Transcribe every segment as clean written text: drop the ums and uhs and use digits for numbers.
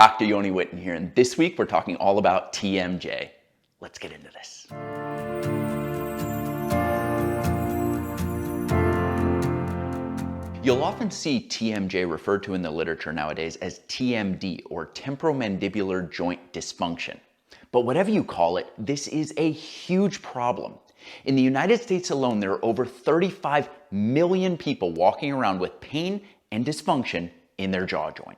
Dr. Yoni Whitten here, and this week we're talking all about TMJ. Let's get into this. You'll often see TMJ referred to in the literature nowadays as TMD, or Tempro-Mandibular Joint Dysfunction. But whatever you call it, this is a huge problem. In the United States alone, there are over 35 million people walking around with pain and dysfunction in their jaw joint.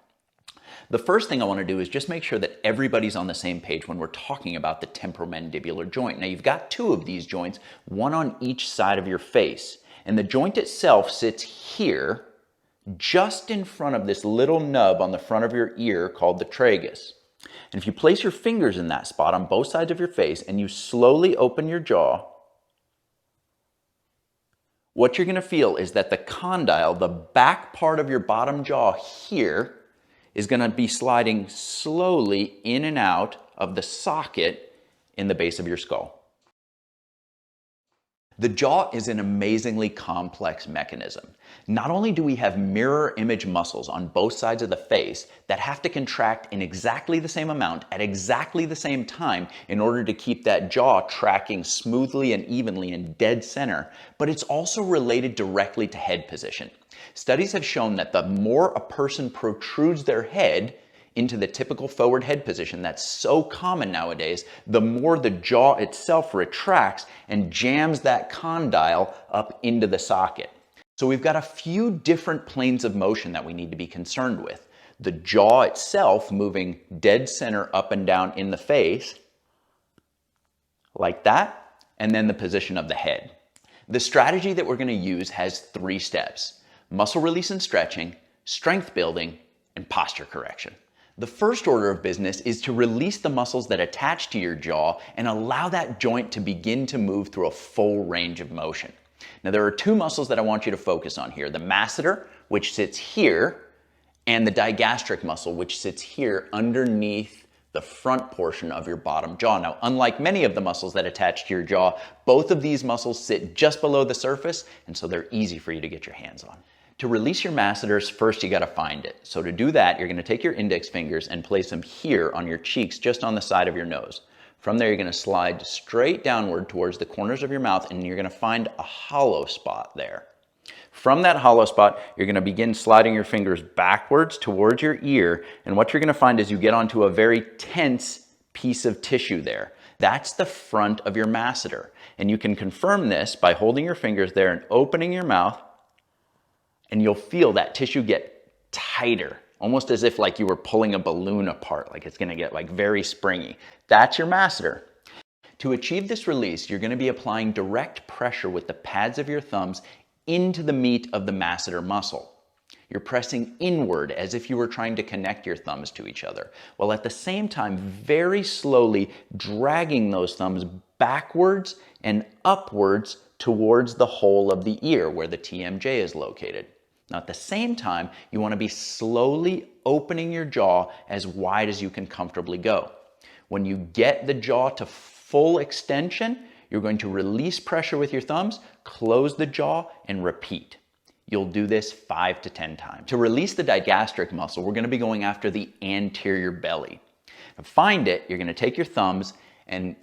The first thing I want to do is just make sure that everybody's on the same page when we're talking about the temporomandibular joint. Now, you've got two of these joints, one on each side of your face, and the joint itself sits here just in front of this little nub on the front of your ear called the tragus. And if you place your fingers in that spot on both sides of your face and you slowly open your jaw, what you're going to feel is that the condyle, the back part of your bottom jaw here, is going to be sliding slowly in and out of the socket in the base of your skull. The jaw is an amazingly complex mechanism. Not only do we have mirror image muscles on both sides of the face that have to contract in exactly the same amount at exactly the same time in order to keep that jaw tracking smoothly and evenly in dead center, but it's also related directly to head position. Studies have shown that the more a person protrudes their head into the typical forward head position that's so common nowadays, the more the jaw itself retracts and jams that condyle up into the socket. So we've got a few different planes of motion that we need to be concerned with. The jaw itself moving dead center up and down in the face, like that, and then the position of the head. The strategy that we're going to use has 3 steps: muscle release and stretching, strength building, and posture correction. The first order of business is to release the muscles that attach to your jaw and allow that joint to begin to move through a full range of motion. Now, there are 2 muscles that I want you to focus on here: the masseter, which sits here, and the digastric muscle, which sits here underneath the front portion of your bottom jaw. Now, unlike many of the muscles that attach to your jaw, both of these muscles sit just below the surface, and so they're easy for you to get your hands on. To release your masseters, first you got to find it. So to do that, you're going to take your index fingers and place them here on your cheeks, just on the side of your nose. From there, you're going to slide straight downward towards the corners of your mouth, and you're going to find a hollow spot there. From that hollow spot, you're going to begin sliding your fingers backwards towards your ear, and what you're going to find is you get onto a very tense piece of tissue there. That's the front of your masseter, and you can confirm this by holding your fingers there and opening your mouth, and you'll feel that tissue get tighter, almost as if like you were pulling a balloon apart, like it's going to get like very springy. That's your masseter. To achieve this release, you're going to be applying direct pressure with the pads of your thumbs into the meat of the masseter muscle. You're pressing inward as if you were trying to connect your thumbs to each other, while at the same time very slowly dragging those thumbs backwards and upwards towards the hole of the ear where the TMJ is located. Now, at the same time, you want to be slowly opening your jaw as wide as you can comfortably go. When you get the jaw to full extension, you're going to release pressure with your thumbs, close the jaw, and repeat. You'll do this 5 to 10 times. To release the digastric muscle, we're going to be going after the anterior belly. To find it, you're going to take your thumbs and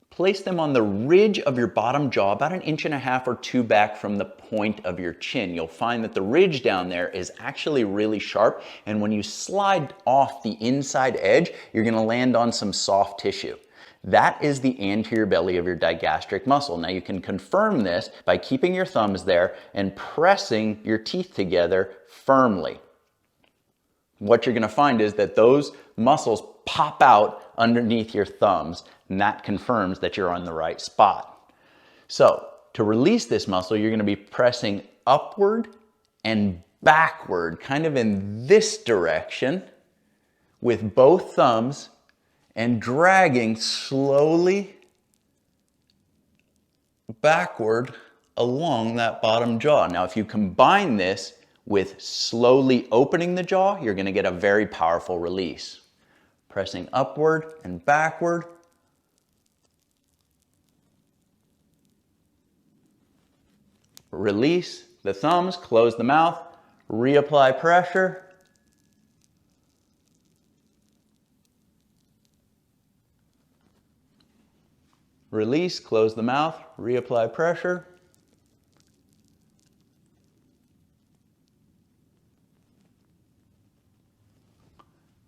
place them on the ridge of your bottom jaw, about 1.5 inches or 2 back from the point of your chin. You'll find that the ridge down there is actually really sharp, and when you slide off the inside edge, you're going to land on some soft tissue. That is the anterior belly of your digastric muscle. Now, you can confirm this by keeping your thumbs there and pressing your teeth together firmly. What you're going to find is that those muscles pop out underneath your thumbs, and that confirms that you're on the right spot. So, to release this muscle, you're going to be pressing upward and backward, kind of in this direction, with both thumbs, and dragging slowly backward along that bottom jaw. Now, if you combine this with slowly opening the jaw, you're going to get a very powerful release. Pressing upward and backward. Release the thumbs, close the mouth, reapply pressure. release, close the mouth, reapply pressure.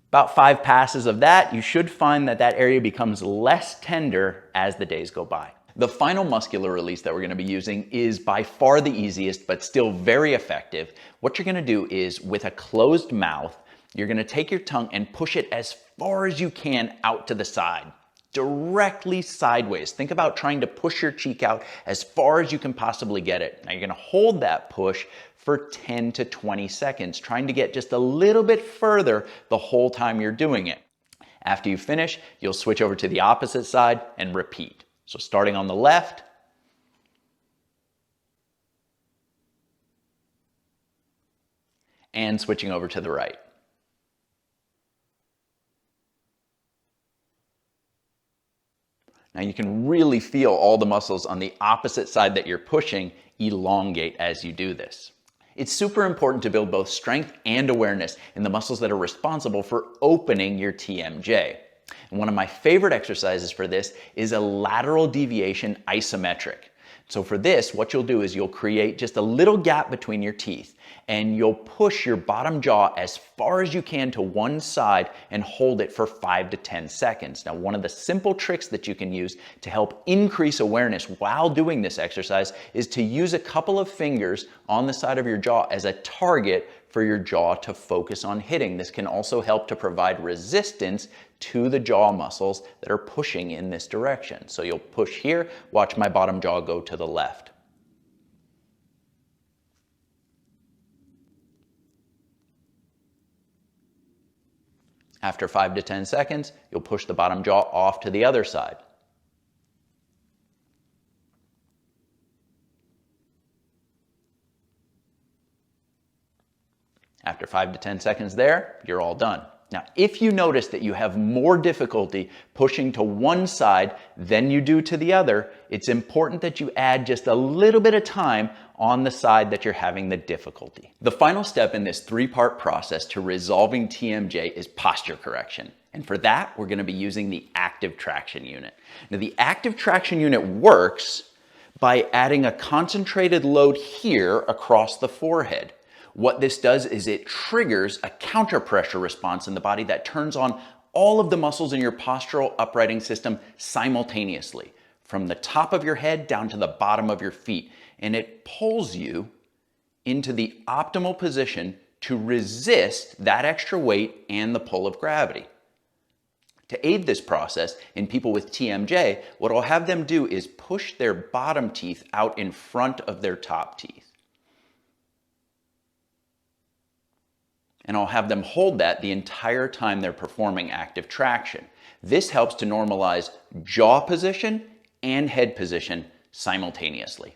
About 5 passes of that, you should find that that area becomes less tender as the days go by. The final muscular release that we're going to be using is by far the easiest, but still very effective. What you're going to do is, with a closed mouth, you're going to take your tongue and push it as far as you can out to the side, directly sideways. Think about trying to push your cheek out as far as you can possibly get it. Now you're going to hold that push for 10 to 20 seconds, trying to get just a little bit further the whole time you're doing it. After you finish, you'll switch over to the opposite side and repeat. So starting on the left, and switching over to the right. Now you can really feel all the muscles on the opposite side that you're pushing elongate as you do this. It's super important to build both strength and awareness in the muscles that are responsible for opening your TMJ. And one of my favorite exercises for this is a lateral deviation isometric. So for this, what you'll do is you'll create just a little gap between your teeth, and you'll push your bottom jaw as far as you can to one side and hold it for 5 to 10 seconds. Now, one of the simple tricks that you can use to help increase awareness while doing this exercise is to use a couple of fingers on the side of your jaw as a target for your jaw to focus on hitting. This can also help to provide resistance to the jaw muscles that are pushing in this direction. So you'll push here, watch my bottom jaw go to the left. After 5 to 10 seconds, you'll push the bottom jaw off to the other side. After 5 to 10 seconds there, you're all done. Now, if you notice that you have more difficulty pushing to one side than you do to the other, it's important that you add just a little bit of time on the side that you're having the difficulty. The final step in this 3-part process to resolving TMJ is posture correction. And for that, we're going to be using the active traction unit. Now, the active traction unit works by adding a concentrated load here across the forehead. What this does is it triggers a counter pressure response in the body that turns on all of the muscles in your postural uprighting system simultaneously, from the top of your head down to the bottom of your feet. And it pulls you into the optimal position to resist that extra weight and the pull of gravity. To aid this process in people with TMJ, what I'll have them do is push their bottom teeth out in front of their top teeth. And I'll have them hold that the entire time they're performing active traction. This helps to normalize jaw position and head position simultaneously.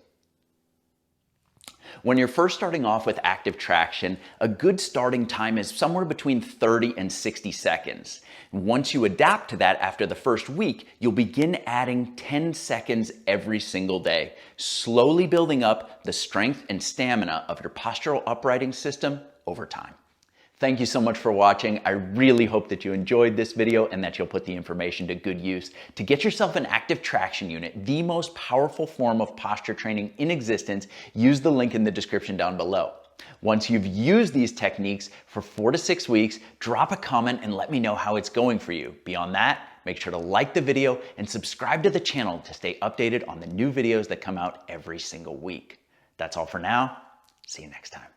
When you're first starting off with active traction, a good starting time is somewhere between 30 and 60 seconds. Once you adapt to that after the first week, you'll begin adding 10 seconds every single day, slowly building up the strength and stamina of your postural uprighting system over time. Thank you so much for watching. I really hope that you enjoyed this video and that you'll put the information to good use. To get yourself an active traction unit, the most powerful form of posture training in existence, use the link in the description down below. Once you've used these techniques for 4 to 6 weeks, drop a comment and let me know how it's going for you. Beyond that, make sure to like the video and subscribe to the channel to stay updated on the new videos that come out every single week. That's all for now. See you next time.